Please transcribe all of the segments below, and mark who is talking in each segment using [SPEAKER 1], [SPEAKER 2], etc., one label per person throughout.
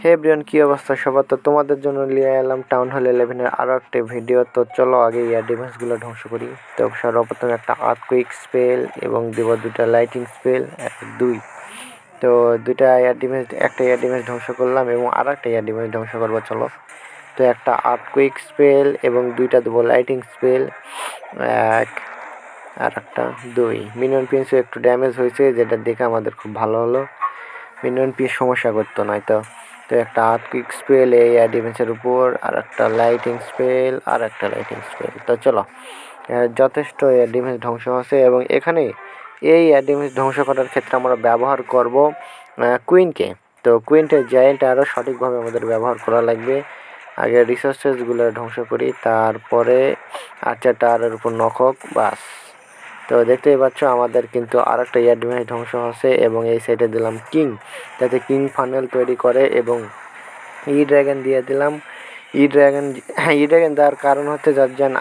[SPEAKER 1] হে Brian, কি অবস্থা সবার? তো তোমাদের জন্য নিয়ে এলাম টাউন হল 11-এর আরও একটা ভিডিও। তো চলো আগে এয়ার ডিফেন্সগুলো ধ্বংস করি। তো সর্বপ্রথম একটা আর্থকুইক স্পেল এবং দেব দুটা লাইটিং স্পেল 2। তো দুইটা এয়ার ডিফেন্স, একটা এয়ার ডিফেন্স ধ্বংস করলাম এবং আর একটা এয়ার ডিফেন্স ধ্বংস করবো। চলো, তো একটা আর্থকুইক স্পেল এবং দুইটা দেবো লাইটিং স্পেল 1 আর একটা 2। মিনিয়ন পিন্সও একটু ড্যামেজ হয়েছে, যেটা দেখে আমাদের খুব ভালো হলো। মিনিয়ন পিস সমস্যা করতো নয়তো। তো একটা আর্থকুইক স্পেল এই এয়ার ডিফেন্সের উপর, আর একটা লাইটিং স্পেল আর একটা লাইটিং স্পেল। তো চলো, যথেষ্ট এয়ার ডিফেন্স ধ্বংস হচ্ছে এবং এখানে এই এয়ার ডিফেন্স ধ্বংস করার ক্ষেত্রে আমরা ব্যবহার করব কুইনকে। তো কুইনটা জায়েন্ট আরও সঠিকভাবে আমাদের ব্যবহার করা লাগবে। আগে রিসোর্সেসগুলো ধ্বংস করি, তারপরে আর্চারটার উপর নখক, বাস। তো দেখতেই পাচ্ছ আমাদের কিন্তু আর একটা এয়ার ডিফেন্স ধ্বংস হচ্ছে এবং এই সাইডে দিলাম কিং, যাতে কিং ফানেল তৈরি করে, এবং ই ড্র্যাগন দিয়ে দিলাম। ই ড্র্যাগন দেওয়ার কারণ হচ্ছে যার যেন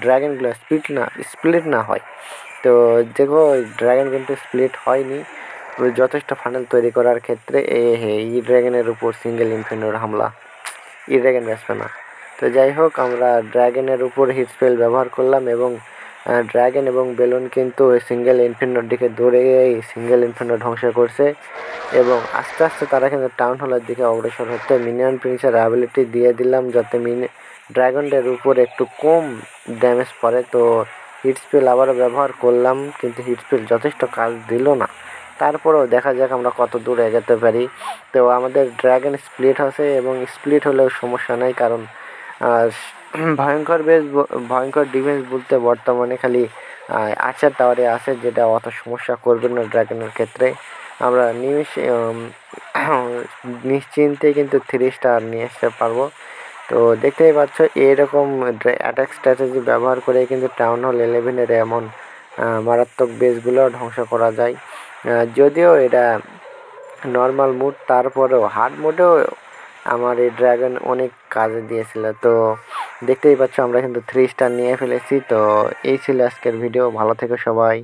[SPEAKER 1] ড্র্যাগনগুলো স্প্লিট না হয়। তো দেখো, ড্র্যাগন কিন্তু স্প্লিট হয়নি যথেষ্ট ফানেল তৈরি করার ক্ষেত্রে। ই ড্র্যাগনের উপর সিঙ্গেল ইনফিনিটর হামলা, ই ড্র্যাগন বাঁচবে না। তো যাই হোক, আমরা ড্র্যাগনের উপর হিট স্পেল ব্যবহার করলাম এবং ড্র্যাগন এবং বেলুন কিন্তু সিঙ্গেল ইনফিনিটর দিকে দৌড়ে সিঙ্গেল ইনফিনিটর ধ্বংস করছে এবং আস্তে আস্তে তারা কিন্তু টাউন হলের দিকে অগ্রসর হচ্ছে। মিনিয়ন প্রিন্সের অ্যাবিলিটি দিয়ে দিলাম যাতে ড্র্যাগনদের উপর একটু কম ড্যামেজ পড়ে। তো হিট স্পেল আবারও ব্যবহার করলাম, কিন্তু হিট স্পেল যথেষ্ট কাজ দিল না। তারপরেও দেখা যাক আমরা কত দূর এগোতে পারি। তো আমাদের ড্র্যাগন স্প্লিট হচ্ছে এবং স্প্লিট হলেও সমস্যা নাই, কারণ ভয়ঙ্কর ডিফেন্স বলতে বর্তমানে খালি আর্চার টাওয়ারে আছে, যেটা অত সমস্যা করবে না ড্র্যাগনের ক্ষেত্রে। আমরা নিশ্চিন্তে কিন্তু 3 স্টার নিয়ে আসতে পারবো। তো দেখতেই পাচ্ছ এরকম অ্যাটাক স্ট্র্যাটেজি ব্যবহার করে কিন্তু টাউন হল 11-এর এমন মারাত্মক বেসগুলো ধ্বংস করা যায়। যদিও এটা নর্মাল মুড, তারপরেও হার্ড মোডেও আমার এই ড্র্যাগন অনেক কাজে দিয়েছিল। তো দেখতেই পাচ্ছ আমরা কিন্তু 3 স্টার নিয়ে ফেলেছি। তো এই ছিল আজকের ভিডিও। ভালো থেকো সবাই।